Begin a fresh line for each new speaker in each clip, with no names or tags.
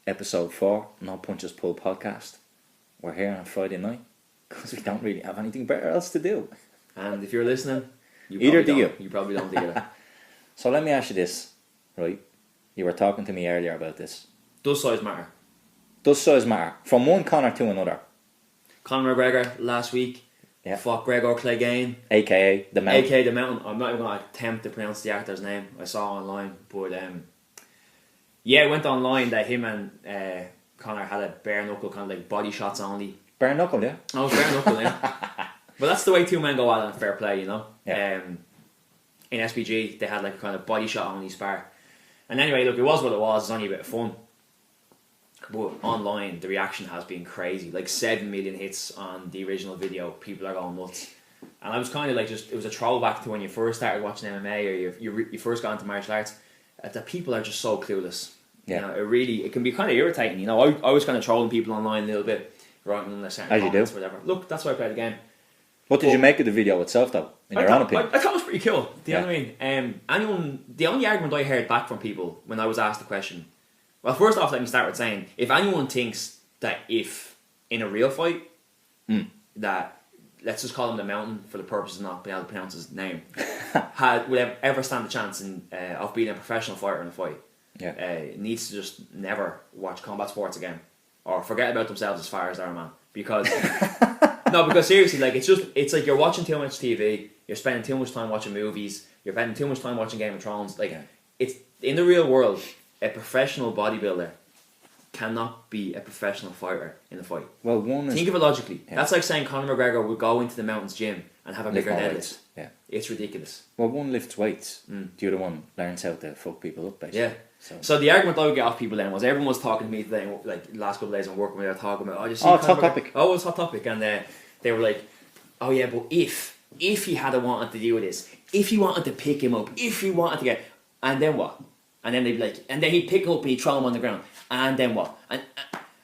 episode 4, No Punches Pull podcast. We're here on a Friday night because we don't really have anything better else to do.
And if you're listening,
you
probably don't either.
So let me ask you this, right? You were talking to me earlier about this.
Does size matter?
Does size matter? From one Conor to another.
Conor McGregor last week fought Gregor Clegane,
aka the Mountain.
aka the Mountain. I'm not even going to attempt to pronounce the actor's name. I saw online, but it went online that him and Conor had a bare knuckle, kind of like body shots only.
Bare knuckle, yeah.
Oh, bare knuckle, yeah. But that's the way two men go at it in fair play, you know.
Yeah.
In SPG, they had like a kind of body shot only spar. And anyway, look, it was what it was. It's only a bit of fun. But online, the reaction has been crazy. Like 7 million hits on the original video. People are going nuts. And I was kind of like, it was a throwback to when you first started watching MMA or you first got into martial arts. That people are just so clueless.
Yeah.
You know, it can be kind of irritating. You know, I was kind of trolling people online a little bit, writing in a certain comments or whatever. Look, that's why I play the game.
What did you make of the video itself, though? In your own opinion,
I thought it was pretty cool. Do you know what I mean? The only argument I heard back from people when I was asked the question. Well, first off, let me start with saying, if anyone thinks that if in a real fight, that let's just call him the Mountain for the purpose of not being able to pronounce his name, would ever stand a chance of being a professional fighter in a fight, needs to just never watch combat sports again, or forget about themselves as far as they're a man. Because no, because seriously, like it's like you're watching too much TV, you're spending too much time watching movies, you're spending too much time watching Game of Thrones. Like it's in the real world, a professional bodybuilder cannot be a professional fighter in a fight.
Well,
think of it logically. Yeah. That's like saying Conor McGregor would go into the Mountain's gym and have a bigger deadlift.
Yeah,
it's ridiculous.
Well, one lifts weights, the other one learns how to fuck people up, basically.
Yeah. So the argument I would get off people then was everyone was talking to me today, like the last couple of days I'm working with, they were talking about
it's hot topic.
Oh, it's hot topic, and they were like, oh yeah, but if he had wanted to do this, if he wanted to pick him up, if he wanted to get, and then what? And then they'd be like, and then he'd pick him up and he'd throw him on the ground, and then what?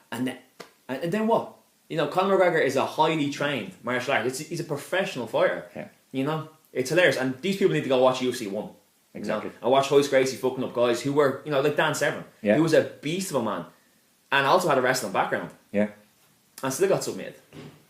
And then what? You know, Conor McGregor is a highly trained martial artist. He's a professional fighter. Yeah. You know, it's hilarious, and these people need to go watch UFC 1.
Exactly.
I watched Hoist Gracie fucking up guys who were, you know, like Dan Severn, who was a beast of a man, and also had a wrestling background.
Yeah.
And still got submitted.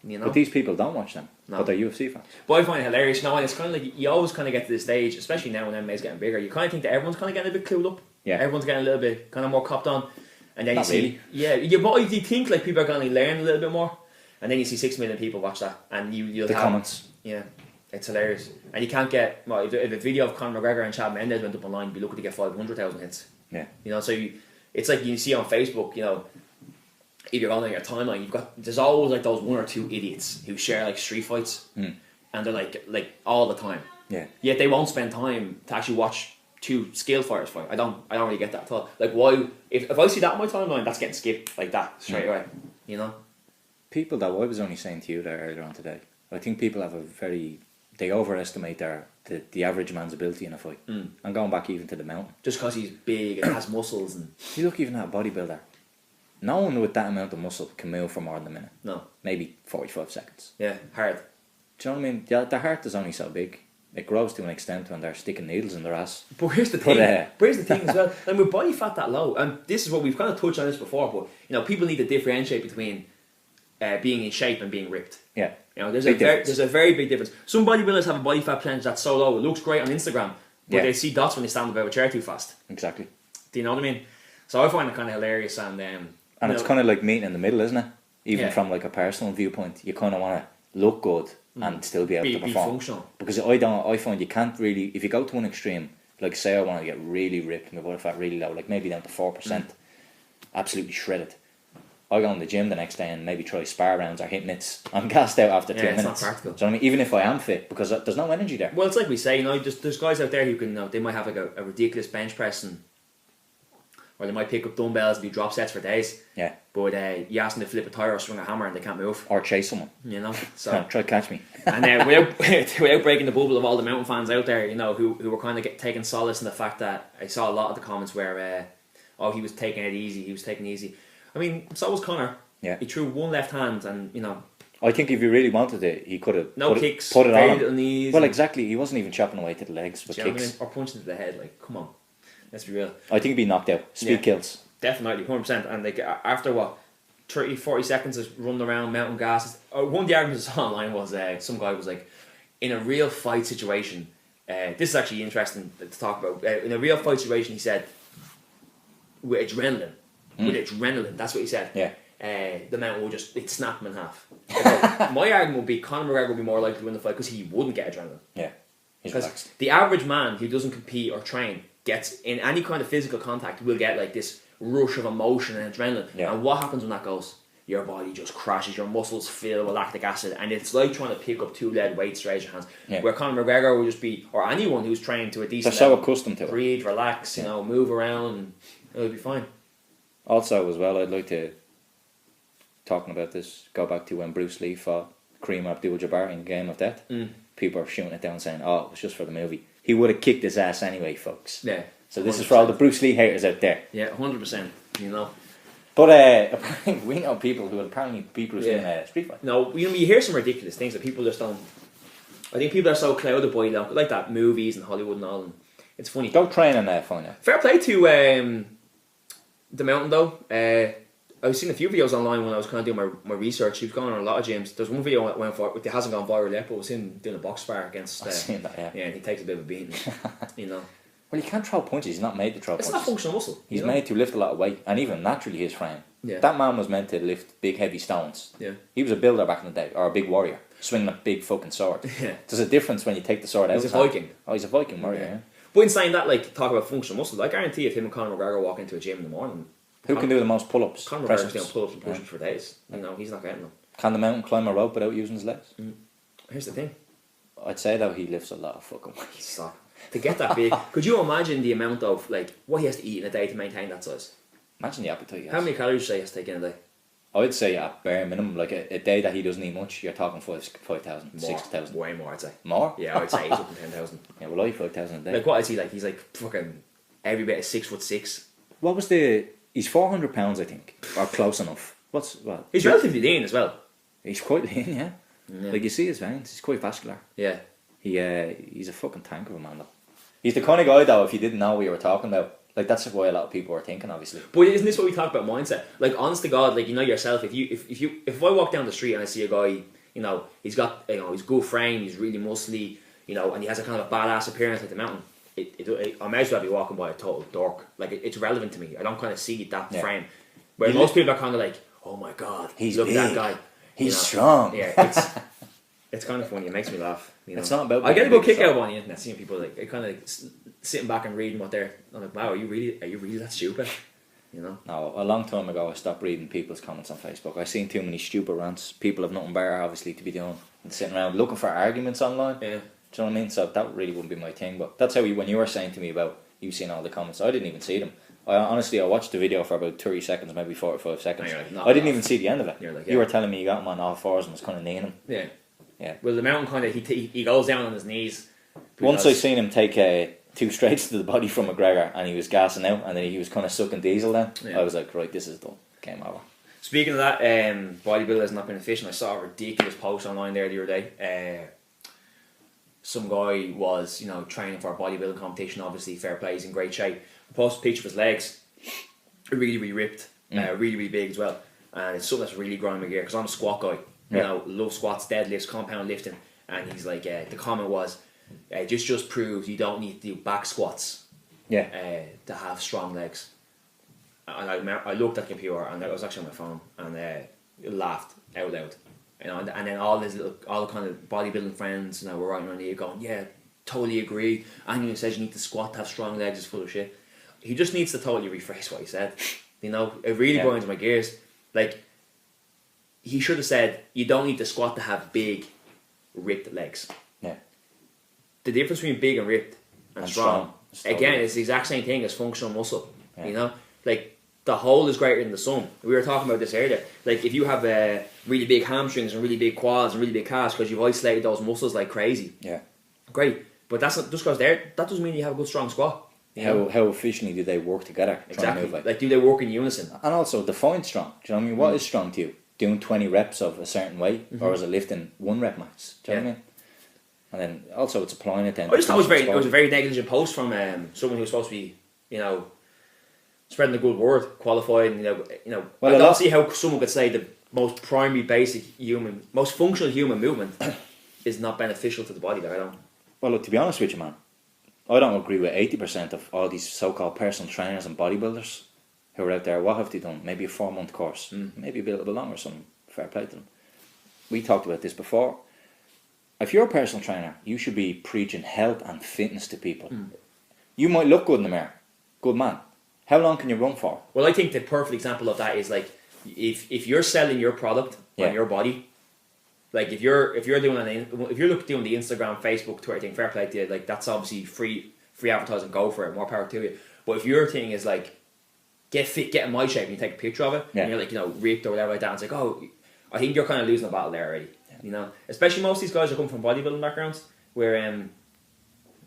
You know.
But these people don't watch them. No. But they're UFC fans.
But I find it hilarious. You know, and it's kind of like you always kind of get to this stage, especially now when MMA is getting bigger. You kind of think that everyone's kind of getting a bit clued up.
Yeah.
Everyone's getting a little bit kind of more copped on, and then
Not
you see,
really.
but you think like people are going to learn a little bit more, and then you see 6 million people watch that, and you'll
the
have
comments.
Yeah. It's hilarious. And you can't get, well, if a video of Conor McGregor and Chad Mendes went up online, you'd be looking to get 500,000 hits.
Yeah.
You know, so it's like you see on Facebook, you know, if you're on your timeline, there's always like those one or two idiots who share like street fights, and they're like all the time.
Yeah.
Yet they won't spend time to actually watch two skilled fighters fight. I don't really get that at all. Like why, if I see that on my timeline, that's getting skipped like that straight away. You know?
People that I was only saying to you there earlier on today, I think people have they overestimate the average man's ability in a fight. And going back even to the Mountain.
Just because he's big and has muscles. And
you look even at a bodybuilder. No one with that amount of muscle can move for more than a minute.
No.
Maybe 45 seconds.
Yeah, hard.
Do you know what I mean? The heart is only so big. It grows to an extent when they're sticking needles in their ass.
But here's the thing. As well. And with body fat that low, and this is what we've kind of touched on this before, but you know, people need to differentiate between being in shape and being ripped.
Yeah.
You know, there's a very big difference. Some bodybuilders have a body fat percentage that's so low, it looks great on Instagram, but they see dots when they stand above a chair too fast.
Exactly.
Do you know what I mean? So I find it kind of hilarious, and
it's kind of like meeting in the middle, isn't it? Even from like a personal viewpoint, you kind of want to look good and still be able to perform.
Be functional.
Because I find you can't really, if you go to one extreme, like say I want to get really ripped, my body fat really low, like maybe down to 4%, absolutely shredded. I go in the gym the next day and maybe try spar rounds or hit mitts. I'm gassed out after 2 minutes.
It's not practical.
So I mean, even if I am fit, because there's no energy there.
Well, it's like we say, you know, there's guys out there who can, you know, they might have like a ridiculous bench press, or they might pick up dumbbells and do drop sets for days.
Yeah.
But you ask them to flip a tire or swing a hammer and they can't move.
Or chase someone.
You know, so
try to catch me.
And without breaking the bubble of all the Mountain fans out there, you know, who were kind of taking solace in the fact that I saw a lot of the comments where, he was taking it easy. I mean, so was Conor.
Yeah.
He threw one left hand and, you know,
I think if he really wanted it, he could have
put it
on
little knees.
Well, exactly. He wasn't even chopping away to the legs with kicks.
Or punching to the head. Like, come on. Let's be real.
I think he'd be knocked out. Speed kills.
Definitely, 100%. And like after what 30, 40 seconds of running around mountain gases. One of the arguments I saw online was some guy was like, in a real fight situation. This is actually interesting to talk about. In a real fight situation, he said, with adrenaline, that's what he said.
Yeah.
The mountain will it'd snap him in half. Okay. My argument would be Conor McGregor would be more likely to win the fight because he wouldn't get adrenaline.
Yeah.
Because the average man who doesn't compete or train gets in any kind of physical contact will get like this rush of emotion and adrenaline. Yeah. And what happens when that goes? Your body just crashes, your muscles fill with lactic acid, and it's like trying to pick up 2 lead weights straight your hands. Yeah. Where Conor McGregor will just be, or anyone who's trained to a decent
level,
level,
accustomed to it.
Breathe, relax, move around, and it'll be fine.
Also, as well, I'd like to, talking about this, go back to when Bruce Lee fought Kareem Abdul-Jabbar in Game of Death. People are shooting it down saying, oh, it was just for the movie. He would have kicked his ass anyway, folks.
Yeah.
So this 100%. Is for all the Bruce Lee haters out there.
Yeah, 100%,
But apparently we know people who in street fight.
No, you hear some ridiculous things that people just don't. I think people are so clouded by like that movies and Hollywood and all. And it's funny.
Go train and find out.
Fair play to the mountain though. I've seen a few videos online when I was kind of doing my research. He was going on a lot of gyms. There's one video that went for it hasn't gone viral yet, but it was him doing a box spar against.
I've seen that, yeah.
Yeah, and he takes a bit of a beating.
Well, he can't throw punches. He's not made to throw punches.
It's not functional muscle.
He's made to lift a lot of weight, and even naturally his frame.
Yeah.
That man was meant to lift big, heavy stones.
Yeah.
He was a builder back in the day, or a big warrior, swinging a big fucking sword.
Yeah.
There's a difference when you take the sword out.
He's a Viking.
Oh, he's a Viking warrior, yeah.
But in saying that, like, talk about functional muscle, I guarantee if him and Conor McGregor walk into a gym in the morning...
Who can do the most pull-ups?
Conor McGregor's doing pull-ups and push-ups for days. He's not getting them.
Can the mountain climb a rope without using his legs?
Here's the thing.
I'd say, though, he lifts a lot of fucking weight.
Stop. To get that big, could you imagine the amount of, like, what he has to eat in a day to maintain that size?
Imagine the appetite he has.
How many calories do you say he has to take in a day?
I'd say at bare minimum, like a day that he doesn't eat much, you're talking 5,000, 6,000.
Way more, I'd say.
More?
Yeah, I'd say he's up to 10,000.
Yeah, well, I 5,000 a day.
Like, what I see, like, he's like fucking every bit of 6'6".
What was he's 400 pounds, I think, or close enough.
He's relatively lean as well.
He's quite lean, yeah. Like, you see his veins, he's quite vascular.
Yeah.
He's a fucking tank of a man, though. He's the kind of guy, though, if you didn't know what you were talking about, like, that's why a lot of people were thinking, obviously.
But isn't this what we talk about mindset? Like, honest to God, like, yourself, if I walk down the street and I see a guy, he's got, he's good frame, he's really muscly, and he has a kind of a badass appearance like the mountain, I may as well be walking by a total dork. Like, it's relevant to me. I don't kind of see that frame. Where most people are kind of like, oh my God, look at that guy.
He's strong.
Yeah, it's kind of funny. It makes me laugh.
It's not about.
I get a good kick out on the internet seeing people like kind of sitting back and reading what they're. I'm like, wow, are you really that stupid? No,
a long time ago I stopped reading people's comments on Facebook. I seen too many stupid rants. People have nothing better, obviously, to be doing and sitting around looking for arguments online.
Yeah.
Do you know what I mean? So that really wouldn't be my thing. But that's how when you were saying to me about you seeing all the comments, I didn't even see them. I watched the video for about 30 seconds, maybe 45 seconds.
Like,
I didn't even see the end of it.
Like,
You were telling me you got him on all fours and was kind of kneeing him.
Yeah.
Yeah.
Well, the mountain kind of he goes down on his knees.
Once I seen him take 2 straights to the body from McGregor and he was gassing out and then he was kind of sucking diesel down. Yeah. I was like, right, this is done. Game over.
Speaking of that, bodybuilding has not been efficient. I saw a ridiculous post online there the other day. Some guy was, training for a bodybuilding competition. Obviously, fair play, he's in great shape. I posted a picture of his legs, really, really ripped, really, really big as well. And it's something that's really grinding my gear because I'm a squat guy. Love squats, deadlifts, compound lifting. And he's like, the comment was, just proves you don't need to do back squats.
Yeah.
To have strong legs. And I looked at the computer and I was actually on my phone and laughed out loud. And then all the kind of bodybuilding friends were writing around here going, yeah, totally agree. Anyone who says you need to squat to have strong legs is full of shit. He just needs to totally rephrase what he said. It really grinds my gears. Like, he should have said, you don't need to squat to have big, ripped legs.
Yeah.
The difference between big and ripped and strong, again, it's the exact same thing as functional muscle. Yeah. Like, the whole is greater than the sum. We were talking about this earlier. Like, if you have really big hamstrings and really big quads and really big calves because you've isolated those muscles like crazy.
Yeah.
Great. But that's not just because that doesn't mean you have a good strong squat.
How efficiently do they work together?
Exactly. Like, do they work in unison?
And also, define strong. Do you know what I mean? What is strong to you? Doing 20 reps of a certain weight, or is it lifting 1 rep max? Do you know what I mean? And then also it's applying it then.
I just thought it was a very negligent post from someone who was supposed to be, spreading the good word, qualified, and, you know.
Well,
I don't see how someone could say the most primary, basic human, most functional human movement is not beneficial to the body. That I don't.
Well, look, to be honest with you, man, I don't agree with 80% of all these so-called personal trainers and bodybuilders who are out there. What have they done? Maybe a 4-month course, maybe a little bit longer. Some fair play to them. We talked about this before. If you're a personal trainer, you should be preaching health and fitness to people. You might look good in the mirror, good man. How long can you run for?
Well, I think the perfect example of that is like if you're selling your product on your body, like if you're doing doing the Instagram, Facebook, Twitter thing, fair play to you. Like that's obviously free advertising. Go for it, more power to you. But if your thing is like get fit, get in my shape, and you take a picture of it, and you're like ripped or whatever like that, it's like I think you're kind of losing the battle there already. You know, especially most of these guys are coming from bodybuilding backgrounds where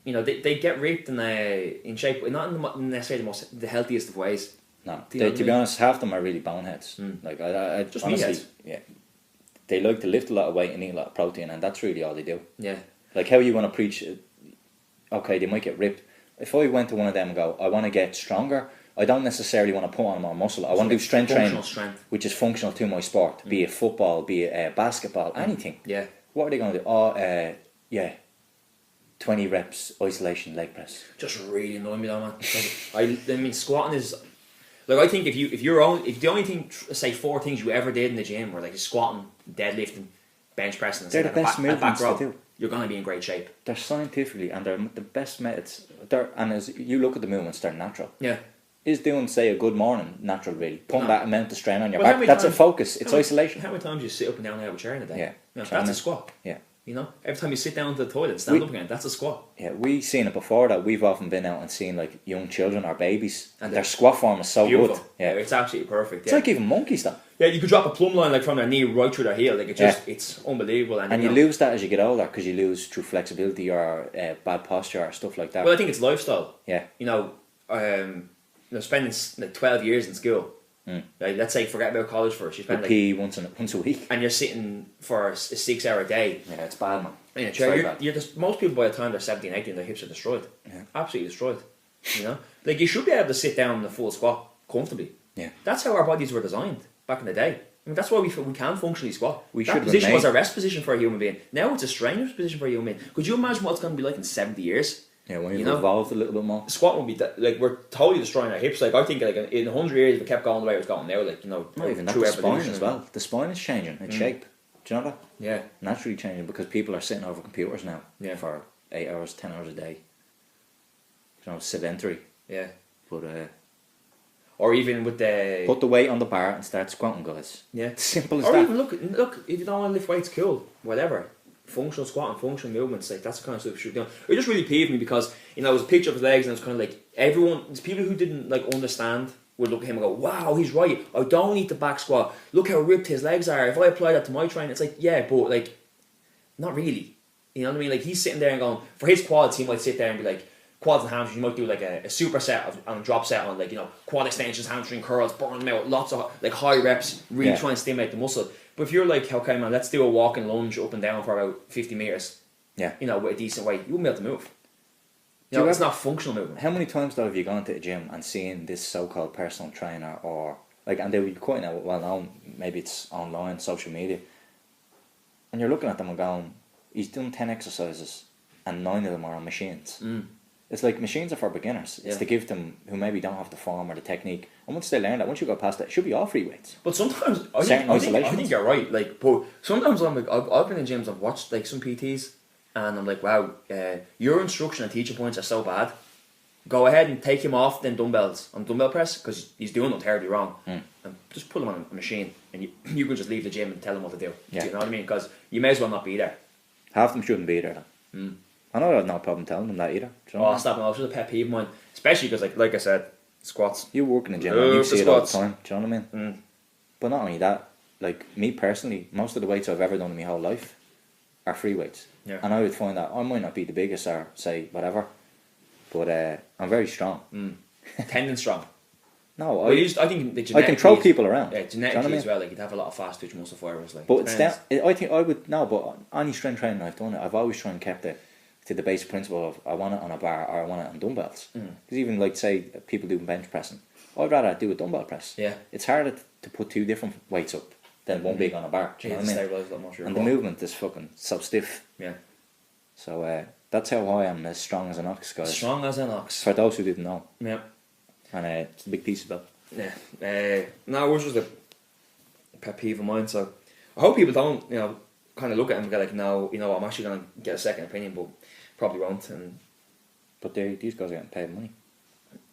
they get ripped and in shape, but not in necessarily the healthiest of ways.
No, to be honest, half of them are really boneheads. Like I
just
honestly,
meatheads.
They like to lift a lot of weight and eat a lot of protein, and that's really all they do.
Yeah.
Like how you want to preach? Okay, they might get ripped. If I went to one of them and go, I want to get stronger. I don't necessarily want to put on more muscle. I want to do strength training, which is functional to my sport. Be it football, be it basketball, anything.
Yeah.
What are they going to do? 20 reps isolation leg press.
Just really annoy me though, man. I mean, squatting is like I think if the only thing, say 4 things you ever did in the gym were like squatting, deadlifting, bench pressing, and
they're the best movements to do.
You're going to be in great shape.
They're scientifically and they're the best methods. And as you look at the movements, they're natural.
Yeah.
Is doing, say, a good morning natural, really? Putting that amount of strain on your back. That's a focus. It's isolation.
How many times you sit up and down out of a chair in a day?
Yeah.
That's a squat.
Yeah.
You know, every time you sit down to the toilet, stand up again, that's a squat.
Yeah, we've seen it before that. We've often been out and seen like young children or babies, and their squat form is so
beautiful.
good.
Yeah, it's absolutely perfect.
It's like even monkeys, though.
Yeah, you could drop a plumb line like from their knee right through their heel. Like it's unbelievable.
And you lose that as you get older because you lose through flexibility or bad posture or stuff like that.
Well, I think it's lifestyle.
Yeah.
Spending like 12 years in school. Like, let's say forget about college first. You spend
pee once a week,
and you're sitting for a 6-hour day.
Yeah, it's bad, man.
In a chair, you're just, most people by the time they're 17, 18, their hips are destroyed.
Yeah.
Absolutely destroyed. You know, like you should be able to sit down in a full squat comfortably.
Yeah,
that's how our bodies were designed back in the day. I mean, that's why we can functionally squat.
That
position was a rest position for a human being. Now it's a strenuous position for a human being. Could you imagine what it's going to be like in 70 years?
Yeah, when you've evolved a little bit more.
Squat won't be like we're totally destroying our hips. Like I think like in 100 years if it kept going the way it was going now, like
not even that, the spine as well. The spine is changing its shape. Do you know that?
Yeah,
naturally changing because people are sitting over computers now.
Yeah,
for 8 hours, 10 hours a day. You know, sedentary.
Yeah,
but
or even with the
put the weight on the bar and start squatting, guys.
Yeah,
it's simple as
or
that.
Or even look if you don't want to lift weights, cool, whatever. Functional squat and functional movements, like that's the kind of stuff you should do. It just really peeved me because it was a picture of his legs and it was kind of like there's people who didn't like understand would look at him and go, wow, he's right, I don't need the back squat, look how ripped his legs are, if I apply that to my training, it's like, yeah, but like not really, you know what I mean? Like he's sitting there and going, for his quads he might sit there and be like, quads and hamstrings, you might do like a super set and a drop set on like, quad extensions, hamstring curls, burn them out, lots of like high reps, really try and stimulate the muscle. But if you're like, okay man, let's do a walk and lunge up and down for about 50 metres, with a decent weight, you won't be able to move. It's not functional movement.
How many times though have you gone to a gym and seen this so-called personal trainer or like, and they would be quite well known, maybe it's online, social media, and you're looking at them and going, he's doing 10 exercises and 9 of them are on machines. It's like machines are for beginners. It's to give them who maybe don't have the form or the technique. And once they learn that, once you go past that, it should be all free weights.
But sometimes I think you're right. Like, but sometimes I'm like, I've been in gyms, I've watched like some PTs, and I'm like, wow, your instruction and teaching points are so bad. Go ahead and take him off them dumbbells on dumbbell press because he's doing them terribly wrong. And just put him on a machine, and you can just leave the gym and tell him what to do.
Yeah.
Do you know what I mean? Because you may as well not be there.
Half them shouldn't be there. I know I have no problem telling them that either.
Stop! It's just a pet peeve of mine, especially because, like I said, squats.
You work in the gym and you see it all the time. Do you know what I mean? But not only that, like me personally, most of the weights I've ever done in my whole life are free weights.
Yeah.
And I would find that I might not be the biggest or say whatever, but I'm very strong.
Tendon strong.
No,
I think the
I can throw people around.
Yeah, genetically as well. Like you'd have a lot of fast twitch muscle fibers. Like,
but it's down. I think I would but any strength training I've done it, I've always tried and kept it to the basic principle of I want it on a bar or I want it on dumbbells. Because even like say people do bench pressing, I'd rather do a dumbbell press.
Yeah.
It's harder to put two different weights up than one big on a bar. Do you know what I mean? And the movement is fucking so stiff.
Yeah.
So that's how I am, as strong as an ox, guys.
Strong as an ox.
For those who didn't know.
Yeah.
And it's a big piece of that.
Yeah. No, it was just a pet peeve of mine. So I hope people don't, kind of look at him and go like, no, I'm actually going to get a second opinion, but probably won't.
But these guys are getting paid money.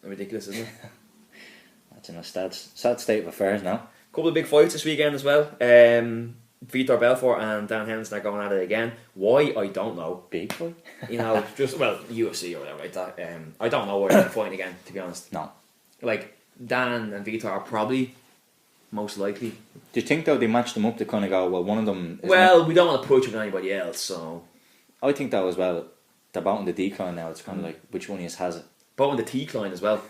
Ridiculous, isn't it?
That's in a sad state of affairs now.
Couple of big fights this weekend as well. Vitor Belfort and Dan Henderson are going at it again. Why, I don't know.
Big fight?
UFC or whatever like that. I don't know why they're fighting again, to be honest.
No.
Like, Dan and Vitor are probably most likely.
Do you think though they matched them up to kind of go, well, one of them...
we don't want to put you with anybody else, so...
I think that as well. They're about on the decline now. It's kind of like, which one of you has it?
About on the T-cline as well.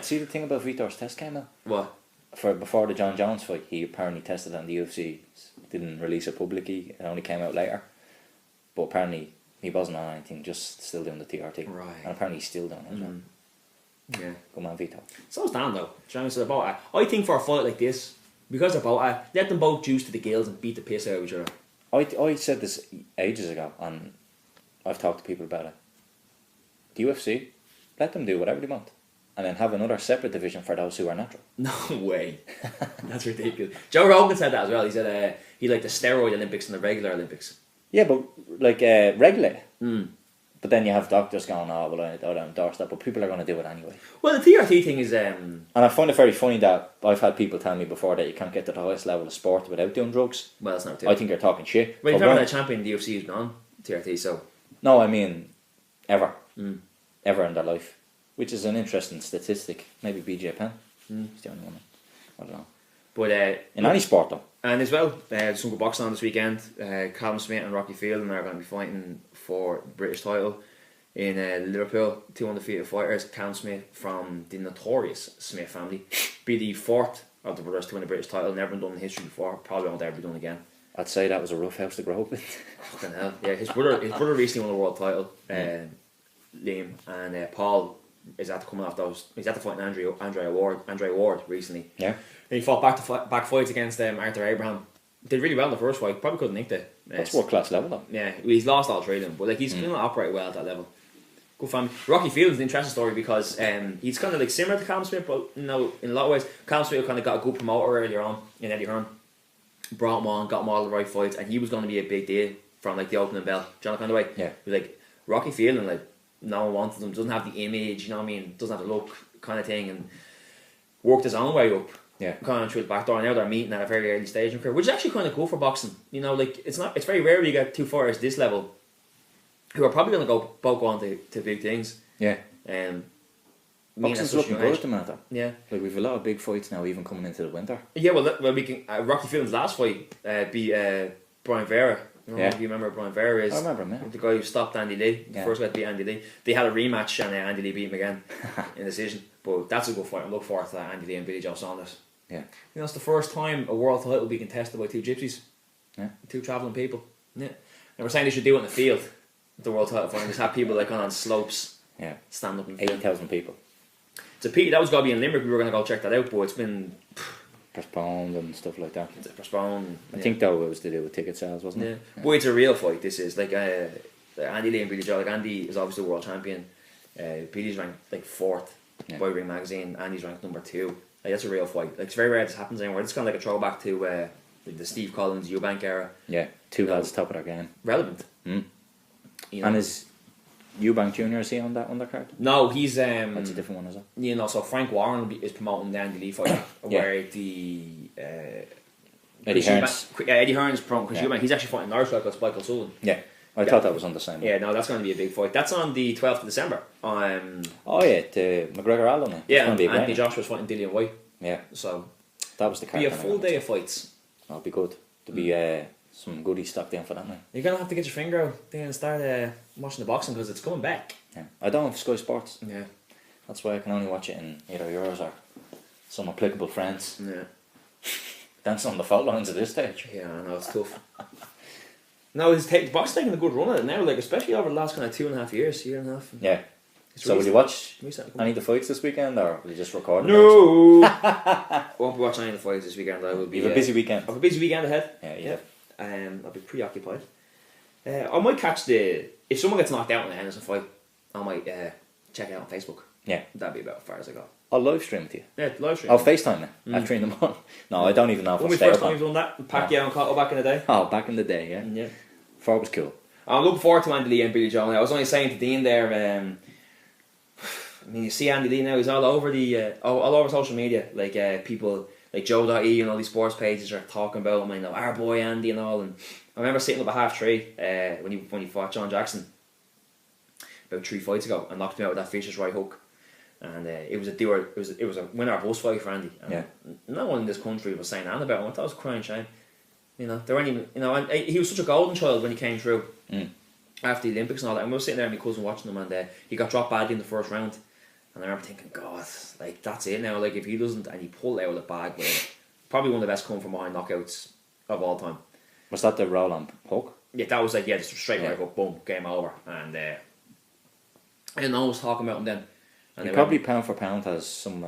See the thing about Vitor's test came out?
What?
Before the John Jones fight, he apparently tested on the UFC. Didn't release it publicly. It only came out later. But apparently he wasn't on anything, just still doing the TRT.
Right.
And apparently he's still doing it as well.
Yeah.
Good man, Vitor.
So's Dan though. I think for a fight like this, because they're both, let them both juice to the gills and beat the piss out of each other.
I said this ages ago, and I've talked to people about it. The UFC, let them do whatever they want, and then have another separate division for those who are natural.
No way. That's ridiculous. Joe Rogan said that as well. He said he liked the steroid Olympics and the regular Olympics.
Yeah, but like regulate. But then you have doctors going, oh, well, I don't endorse that, but people are going to do it anyway.
Well, the TRT thing is...
And I find it very funny that I've had people tell me before that you can't get to the highest level of sport without doing drugs.
Well, that's not true.
I think you're talking shit.
Well, you've never had a champion in the UFC who's been on TRT, so...
No, I mean, ever. Ever in their life. Which is an interesting statistic. Maybe BJ Penn. He's the only one. I don't know. But in any sport, though.
And as well, there's some good boxing on this weekend. Callum Smith and Rocky Fielding are going to be fighting for the British title in Liverpool. Two undefeated fighters. Callum Smith from the notorious Smith family. Be the fourth of the brothers to win the British title. Never been done in history before. Probably won't ever be done again.
I'd say that was a rough house to grow up in.
Fucking hell. Yeah, his brother recently won the world title. Liam, and Paul is after coming off those. He's after fighting Andre Ward recently.
Yeah.
And he fought back fights against Arthur Abraham. Did really well in the first fight. Probably couldn't nick it.
That's world class level though.
Yeah, he's lost all three of them, but like he's going to operate well at that level. Good family. Rocky Field is an interesting story because he's kind of like similar to Callum Smith, but in a lot of ways, Callum Smith kind of got a good promoter earlier on in Eddie Hearn. Brought him on, got him all the right fights, and he was going to be a big deal from like the opening bell. Do you know kind of way?
Yeah.
He was like Rocky Field, and like no one wanted him. Doesn't have the image, you know what I mean? Doesn't have the look, kind of thing, and worked his own way up.
Yeah.
Kind of through the back door. Now they're meeting at a very early stage in career, which is actually kind of cool for boxing. You know, like it's very rare you get two fighters at this level who are probably going to both go on to big things.
Yeah.
Boxing's
looking good at the minute though.
Yeah.
Like we've a lot of big fights now, even coming into the winter.
Yeah, well we can. Rocky Fielding's last fight beat Brian Vera. I don't know if you remember who Brian Vera is.
I remember him, yeah.
The guy who stopped Andy Lee. The first guy to beat Andy Lee. They had a rematch and Andy Lee beat him again in decision. But that's a good fight. I'm looking forward to that, Andy Lee and Billy Joe Saunders.
Yeah.
You know, it's the first time a world title will be contested by two gypsies.
Yeah.
Two travelling people. Yeah. And we're saying they should do it in the field. The world title fight. Just have people like on slopes.
Yeah.
Stand up and
80,000 people.
It's a pity. That was going to be in Limerick. We were going to go check that out, but it's been
postponed and stuff like that.
Postponed.
I think though it was to do with ticket sales, wasn't it?
Yeah. But it's a real fight. This is like Andy Lee and Billy Joe. Like Andy is obviously world champion. Billy's ranked like 4th by Ring Magazine. Andy's ranked number 2. Like, that's a real fight. Like it's very rare this happens anymore. It's kind of like a throwback to like the Steve Collins Eubank era.
Yeah, two lads top of their game.
Relevant.
You know? And is Eubank Jr. is he on that undercard?
No, he's
that's a different one, is it?
You know, so Frank Warren is promoting the Andy Lee fight, where the
Eddie Hearns.
Eddie Hearns promoting Chris Eubank. He's actually fighting an Irish guy called Spike O'Sullivan.
Yeah. I thought that was on the same one.
Yeah, no, that's going to be a big fight. That's on the 12th of December.
Oh yeah, the McGregor Allen.
Yeah, and Anthony Joshua's fighting Dillian White.
Yeah.
So
that was the card.
Be a full day of fights.
That'll be good. There'll be some goodies stocked in for that night.
You're going to have to get your finger out there and start watching the boxing because it's coming back.
Yeah. I don't have Sky Sports.
Yeah.
That's why I can only watch it in either yours or some applicable friends.
Yeah.
Dancing on the fault lines at this stage.
Yeah, I know, it's tough. No, the box's taking a good run at it now, like especially over the last kind of 2.5 years, year and a half.
Yeah. So will you watch any of the fights this weekend, or will you just record them?
No! Won't be watching any of the fights this weekend. I will be.
You have a busy weekend.
I have a busy weekend ahead.
Yeah.
I'll be preoccupied. I might catch if someone gets knocked out in a Henderson fight, I might check it out on Facebook.
Yeah.
That'd be about as far as I got.
I'll live stream with you.
Yeah, live stream.
I'll FaceTime you after in the morning. No, I don't even know if
When
I'll
we
stay
first
up
time
on.
you've done that, Pacquiao and Cotto back in the day.
Oh, back in the day, yeah.
Yeah.
Before was cool.
I'm looking forward to Andy Lee and Billy Joe. I was only saying to Dean there, I mean, you see Andy Lee now, he's all over all over social media. Like people like Joe.e and all these sports pages are talking about him, our boy Andy and all. And I remember sitting up at 3:30 when he fought John Jackson about 3 fights ago and knocked me out with that vicious right hook. And it was a winner of bus fight for Andy. And no one in this country was saying anything about him. I thought it was a crying shame. There weren't even, and he was such a golden child when he came through after the Olympics and all that. And we were sitting there with my cousin watching him, and he got dropped badly in the first round. And I remember thinking, God, like that's it now. Like if he doesn't, and he pulled out of the bag with probably one of the best come from behind knockouts of all time.
Was that the roll on hook?
Yeah, that was just straight right hook, boom, game over. And no one was talking about him then. And
he probably pound for pound has some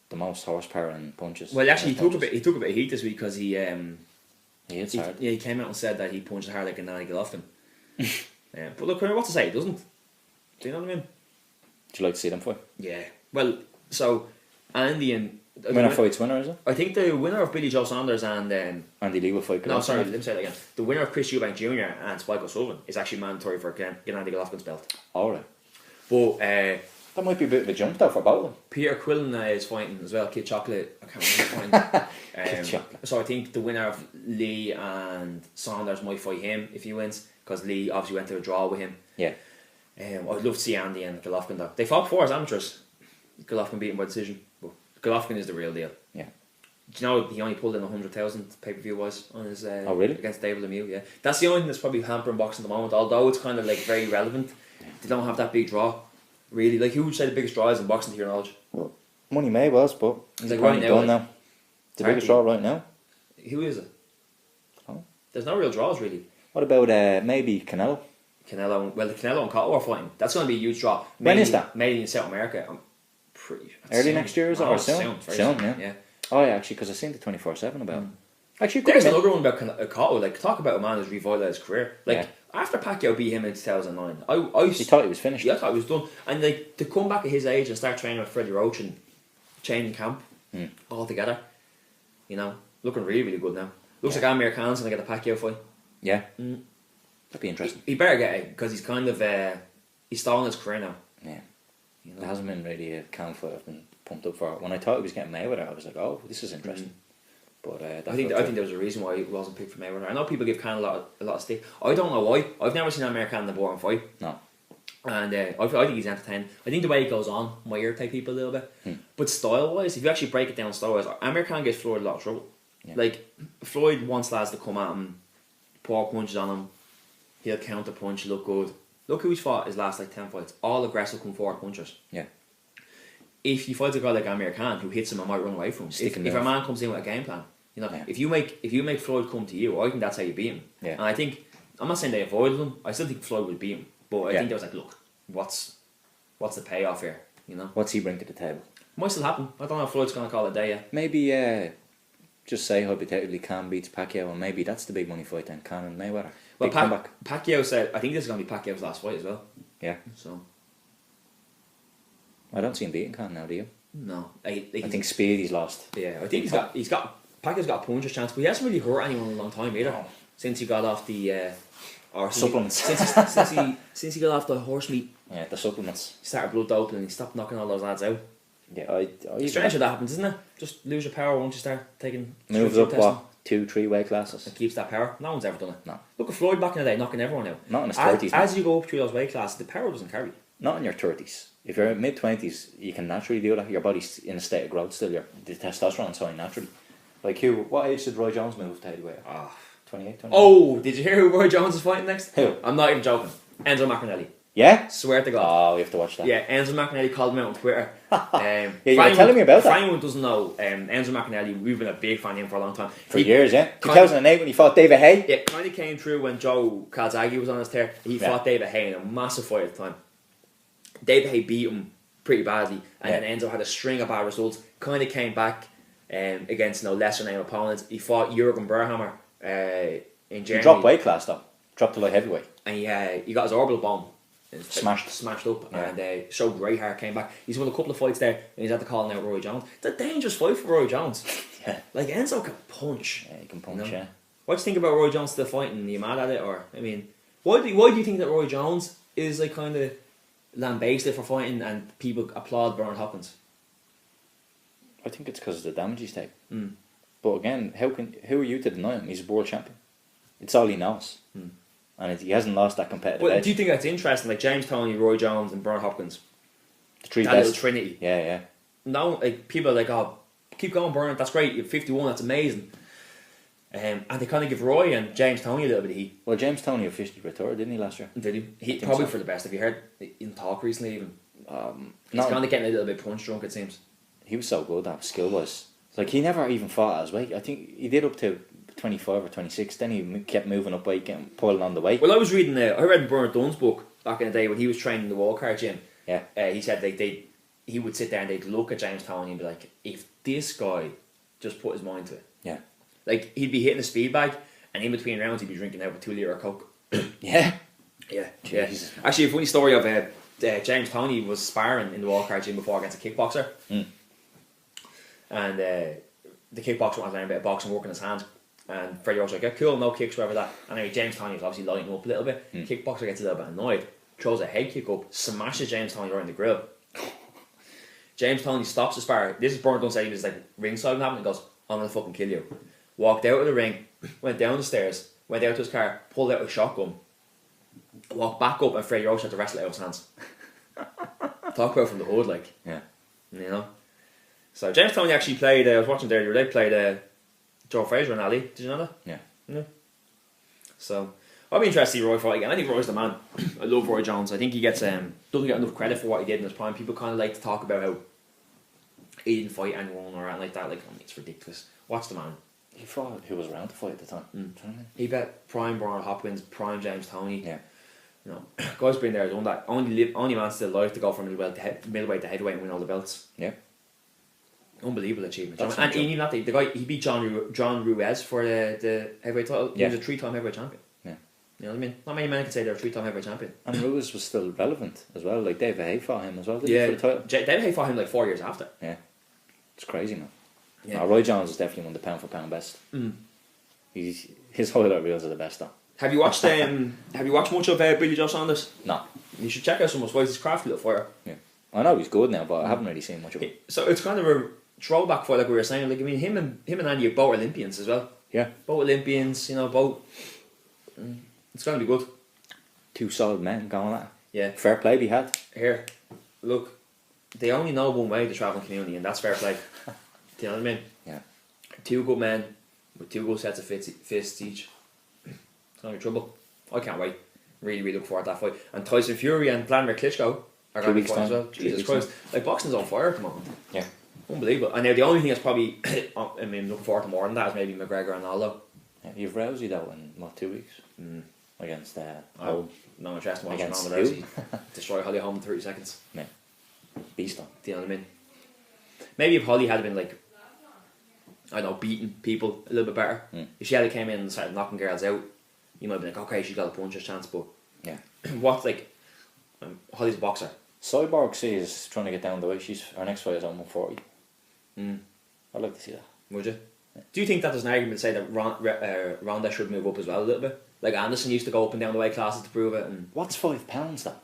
the most horsepower in punches.
Well, actually, he took a bit of heat this week because he
hits hard.
He came out and said that he punched hard like a Nanny Golovkin. But look, what to say? He doesn't. Do you know what I mean?
Would you like to see them fight?
Yeah. Well, so Andy and
winner fights winner, is it?
I think the winner of Billy Joe Saunders and
Andy Lee will fight.
No, sorry, let me say that again. The winner of Chris Eubank Jr. and Spike O'Sullivan is actually mandatory for getting Andy Golovkin's belt.
All right.
But
that might be a bit of a jump though for both of them.
Peter Quillen is fighting as well. Kid Chocolate, I can't remember.
Kid Chocolate.
So I think the winner of Lee and Saunders might fight him if he wins, because Lee obviously went to a draw with him.
Yeah.
I'd love to see Andy and Golovkin though. They fought before as amateurs. Golovkin beat him by decision. But Golovkin is the real deal.
Yeah.
Do you know he only pulled in 100,000 pay-per-view wise on his
oh really?
against David Lemieux, yeah. That's the only thing that's probably hampering boxing at the moment, although it's kind of like very relevant. They don't have that big draw. Really. Like who would say the biggest draw is in boxing to your knowledge?
Well, Money May was, but he's
like
probably
right now,
done now. The biggest draw right now.
Who is it?
Oh.
There's no real draws really.
What about maybe Canelo?
Canelo and Cotto are fighting. That's going to be a huge draw.
When is that?
Maybe in South America. I'm pretty.
Early
soon.
next year, is it? Or soon? Soon, yeah. Oh yeah, actually, because I seen the 24/7 about. Actually,
there's another one about Cotto. Like talk about a man who's revitalised his career. Like after Pacquiao beat him in 2009, he
thought he was finished.
Yeah, I thought he was done. And like to come back at his age and start training with Freddie Roach and changing camp all together, looking really really good now. Looks like Amir Khan's gonna get the Pacquiao fight.
Yeah. That'd be interesting.
He better get it because he's kind of he's stalling his career now.
Yeah. There hasn't been really a Khan fight I've been pumped up for. When I thought he was getting Mayweather, I was like, oh, this is interesting. But
I think there was a reason why he wasn't picked for Mayweather. I know people give Khan a lot of stick. I don't know why. I've never seen Amir Khan in a boring fight.
No.
And I think he's entertaining. I think the way he goes on might irritate people a little bit. But style wise, if you actually break it down style wise, Amir Khan gets Floyd a lot of trouble. Yeah. Like Floyd wants lads to come at him, pour punches on him. He'll counter punch, look good. Look who he's fought his last 10 fights. All aggressive, come forward punchers.
Yeah.
If he fights a guy like Amir Khan who hits him and might run away from him, if a man comes in with a game plan, if you make Floyd come to you, I think that's how you beat him.
Yeah.
And I think I'm not saying they avoided him. I still think Floyd would beat him, but I think they was like, look, what's the payoff here?
What's he bring to the table?
Might still happen. I don't know if Floyd's gonna call it a day yet.
Maybe just say hypothetically Khan beats Pacquiao, and maybe that's the big money fight then, Khan and Mayweather.
Well, Pacquiao said, I think this is going to be Pacquiao's last fight as well.
Yeah.
So.
I don't see him beating Khan now, do you?
No.
I think speed he's lost.
Yeah, I think Pacquiao's got a puncher's chance, but he hasn't really hurt anyone in a long time either. No. Since he got off the
supplements.
Since he got off the horse meat.
Yeah, the supplements.
He started blood doping and he stopped knocking all those lads out.
Yeah,
it's strange how that happens, isn't it? Just lose your power once you start taking...
Moves up, what? 2-3 weight classes.
And keeps that power. No one's ever done it.
No.
Look at Floyd back in the day, knocking everyone out.
Not in his 30s.
As you go up through those weight classes, the power doesn't carry.
Not in your 30s. If you're in mid-20s, you can naturally do that. Your body's in a state of growth still. The testosterone's high naturally. Like what age did Roy Jones move to heavyweight? 28, 29.
Oh, did you hear who Roy Jones is fighting next?
Who?
I'm not even joking. Enzo Maccarinelli.
Yeah?
Swear to God.
Oh, we have to watch that.
Yeah, Enzo Maccarinelli called me out on Twitter.
Yeah, you were telling me about that.
For anyone who doesn't know, Enzo Maccarinelli, we've been a big fan of him for a long time.
For years, yeah. 2008 when he fought David Haye.
Yeah, kind of came through when Joe Calzaghe was on his tear. He fought David Haye in a massive fight at the time. David Haye beat him pretty badly, and then Enzo had a string of bad results. Kind of came back against lesser name opponents. He fought Jürgen Berhammer in Germany.
He dropped weight class though. Dropped to light heavyweight.
And he got his orbital bomb
smashed
up, and showed great heart. Came back. He's won a couple of fights there, and he's had to call out Roy Jones. It's a dangerous fight for Roy Jones.
Yeah,
like Enzo can punch.
Yeah, he can punch. Yeah.
What do you think about Roy Jones still fighting? Are you mad at it, or I mean, why do you think that Roy Jones is like kind of lambasted for fighting, and people applaud Bernard Hopkins?
I think it's because of the damage he's taken. But again, who are you to deny him? He's a world champion. It's all he knows. And he hasn't lost that competitive edge.
Do you think that's interesting? Like James Toney, Roy Jones, and Bernard Hopkins,
the three
that
best.
little trinity.
Yeah.
No, like people are like, oh, keep going, Bernard. That's great. You're 51. That's amazing. And they kind of give Roy and James Toney a little bit of heat.
Well, James Toney officially retired, didn't he, last year?
Did he? Probably so. For the best. Have you heard in talk recently? Even he's kind of getting a little bit punch drunk. It seems.
He was so good, that skill was. Like he never even fought at his weight. I think he did up to 25 or 26. Then he kept moving up weight, getting pulling on the weight.
Well, I read Bernard Dunn's book back in the day when he was training in the Wallcard gym.
Yeah.
He said he would sit there and they'd look at James Toney and be like, if this guy just put his mind to it.
Yeah.
Like he'd be hitting a speed bag, and in between rounds he'd be drinking out with 2 litre of Coke.
Yeah.
Yeah.
Jesus.
Yeah. Actually, a funny story of James Toney was sparring in the Wallcard gym before against a kickboxer. And the kickboxer wanted to learn a bit of boxing, working his hands. And Freddie was like, yeah, cool, no kicks, whatever that. And anyway, James Toney was obviously lighting up a little bit. Kickboxer gets a little bit annoyed, throws a head kick up, smashes James Toney right in the grill. James Toney stops the spar. This is Bernard Dunn said he was like ringside and happening. He goes, I'm gonna fucking kill you. Walked out of the ring, went down the stairs, went out to his car, pulled out a shotgun, walked back up, and Freddie Roach had to wrestle it out of his hands. Talk about from the hood, like.
Yeah.
You know? So James Toney actually played, I was watching there the other day, played Joe Frazier and Ali. Did you know that?
Yeah.
So I'd be interested to see Roy fight again. I think Roy's the man. I love Roy Jones. I think he gets doesn't get enough credit for what he did in his prime. People kind of like to talk about how he didn't fight anyone or anything like that. Like, I mean, it's ridiculous. Watch the man.
He fought who was around to fight at the time. Do you know what I mean?
He bet prime Bernard Hopkins, prime James Toney.
Yeah.
You know, guys been there, done that. Only man still alive to go from middleweight to heavyweight and win all the belts.
Yeah.
Unbelievable achievement.
That's
and even that the guy, he beat John Ruiz for the heavyweight title.
Yeah.
He was a 3-time heavyweight champion.
Yeah.
You know what I mean? Not many men can say they're a 3-time heavyweight champion.
And Ruiz was still relevant as well. Like David Haye fought him as well. Didn't
Yeah.
he, for the title?
David Haye fought him like 4 years after.
Yeah. It's crazy, man.
Yeah.
Roy Jones is definitely one of the pound for pound best. His highlight reels are the best though.
Have you watched much of Billy Joe Saunders?
No.
You should check out some of his fights. He's a crafty little fighter.
Yeah. I know he's good now, but I haven't really seen much of him.
So it's kind of a throwback fight, like we were saying. Like, I mean, him and Andy are both Olympians as well.
Yeah.
Both Olympians, you know, both. It's going to be good.
Two solid men going at it.
Yeah.
Fair play be had.
Here, look, they only know one way, the travelling community, and that's fair play. Do you know what I mean?
Yeah.
Two good men with two good sets of fists each. It's going to be trouble. I can't wait. Really, really look forward to that fight. And Tyson Fury and Vladimir Klitschko are going to be fighting as well. Jesus Christ. Like, boxing's on fire at the moment.
Yeah.
Unbelievable. And now the only thing that's probably, I mean, looking forward to more than that is maybe McGregor and Aldo.
Yeah, you've Rousey though in, 2 weeks? Against
No interest in watching
against
Ronda Rousey destroy Holly Holm in 30 seconds.
Yeah. Beast on.
Do you know what I mean? Maybe if Holly had been like, I don't know, beating people a little bit better. If she had came in and started knocking girls out, you might be like, okay, she's got a puncher's chance, but
yeah.
what's like, Holly's a boxer.
Cyborg is trying to get down the way. Our next fight is on 140. I'd like to see that.
Would you? Yeah. Do you think that there's an argument to say that Ronda should move up as well a little bit? Like Anderson used to go up and down the weight classes to prove it. And
what's £5 though?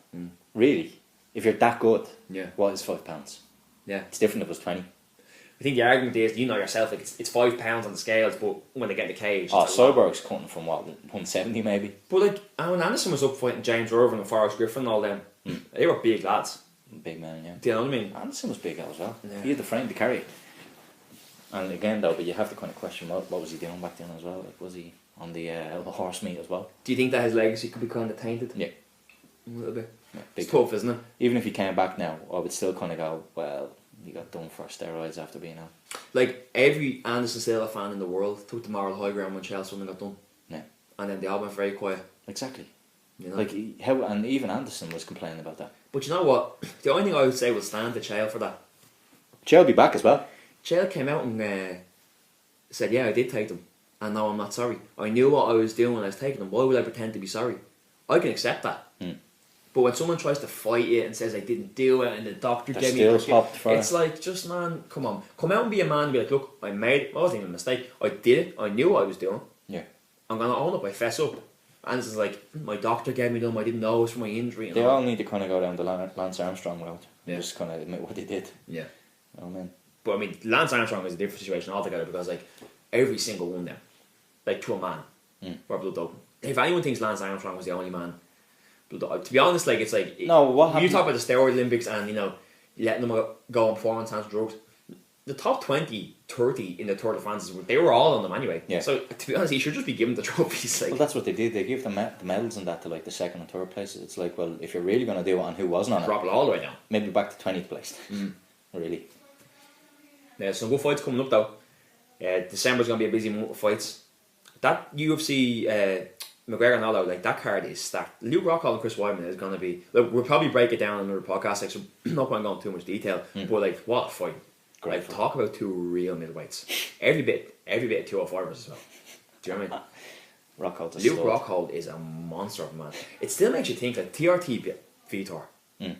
Really? If you're that good,
yeah.
What is £5?
Yeah.
It's different if it was 20.
I think the argument is, you know yourself, like it's £5 on the scales, but when they get in the cage...
Cyborg's cutting from what, 170 maybe?
But like, when Anderson was up fighting James Irvin and Forrest Griffin and all them, they were big lads.
Big man, yeah.
Do you know what I mean?
Anderson was big as well.
Yeah.
He had the frame to carry it. And again though, but you have to kind of question what was he doing back then as well? Like, was he on the horse meat as well?
Do you think that his legacy could be kind of tainted?
Yeah.
A little bit.
Yeah,
it's tough, isn't it?
Even if he came back now, I would still kind of go, well, he got done for steroids after being out.
Like, every Anderson Silva fan in the world took the moral high ground when Chael Sonnen got done.
Yeah.
And then they all went very quiet.
Exactly.
You know?
Like how, and even Anderson was complaining about that.
But you know what? The only thing I would say will stand to Chael for that.
Chael will be back as well.
Chael came out and said, "Yeah, I did take them, and no, I'm not sorry. I knew what I was doing when I was taking them. Why would I pretend to be sorry? I can accept that." But when someone tries to fight it and says I didn't do it and the doctor gave me it's like, just man, come on. Come out and be a man and be like, look, I wasn't even a mistake. I did it. I knew what I was doing.
Yeah.
I'm going to own up. I fess up. And it's like, my doctor gave me them. I didn't know it was for my injury.
They all need to kind of go down the Lance Armstrong route.
Yeah.
Just kind of admit what they did.
Yeah.
Oh, man.
But I mean, Lance Armstrong is a different situation altogether because like every single one of them, like to a man, were blood doping. If anyone thinks Lance Armstrong was the only man, to be honest, like it's like
no. What happened?
You talk about the steroid Olympics and letting them go on performance-enhancing drugs. The top 20, 30 in the Tour de France, they were all on them anyway. Yeah. So to be honest, he should just be given the trophies. Like.
Well, that's what they did. They gave the medals and that to like the second and third places. It's like, well, if you're really going to do it on who wasn't on
drop it all the way down.
Maybe back to 20th place. Really.
Yeah, some good fights coming up though. December's going to be a busy month of fights. That UFC. McGregor and all that, like that card is stacked. Luke Rockhold and Chris Weidman is going to be. Look, we'll probably break it down in another podcast, like, so not going to go into too much detail. But like, what a fight! Great. Like, talk about two real middleweights. Every bit of 205ers as well. Do you know what I mean? Luke Rockhold is a monster of a man. It still makes you think like TRT Vitor. When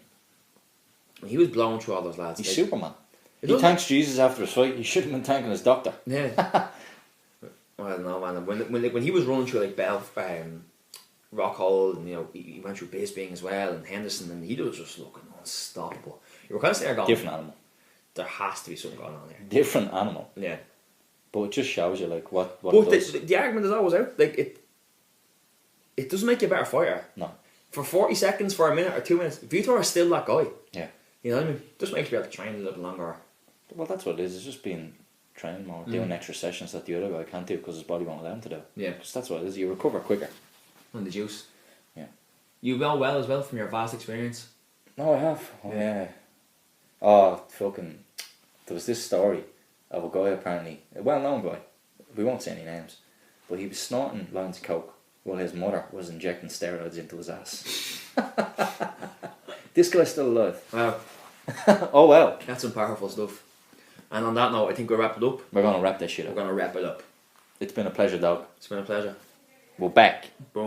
he was blowing through all those lads,
he's Superman. He thanks Jesus after his fight. He should have been thanking his doctor.
Yeah. I don't know, man. When he was running through like Rockhold, and he went through Bisping as well, and Henderson, and he was just looking unstoppable. You were kind of saying,
different animal.
There has to be something going on here.
Different animal.
Yeah.
But it just shows you like what.
But the argument is always out. Like it doesn't make you a better fighter.
No.
For 40 seconds, for a minute or 2 minutes, Vitor is still that guy.
Yeah.
You know what I mean? Just makes you be able to train a little longer.
Well, that's what it is. It's just being trained more, doing extra sessions that the other guy can't do because his body won't allow him to do.
Yeah.
Because that's what it is. You recover quicker.
And the juice.
Yeah.
You well as well from your vast experience?
No, I have. Oh, yeah. Oh, fucking. There was this story of a guy, apparently, a well-known guy. We won't say any names. But he was snorting lines of coke while his mother was injecting steroids into his ass. This guy's still alive.
Wow.
Oh, well.
That's some powerful stuff. And on that note, I think we'll wrap it up.
We're going to wrap this shit up.
We're going to wrap it up.
It's been a pleasure, dog.
It's been a pleasure.
We're back.
Boom.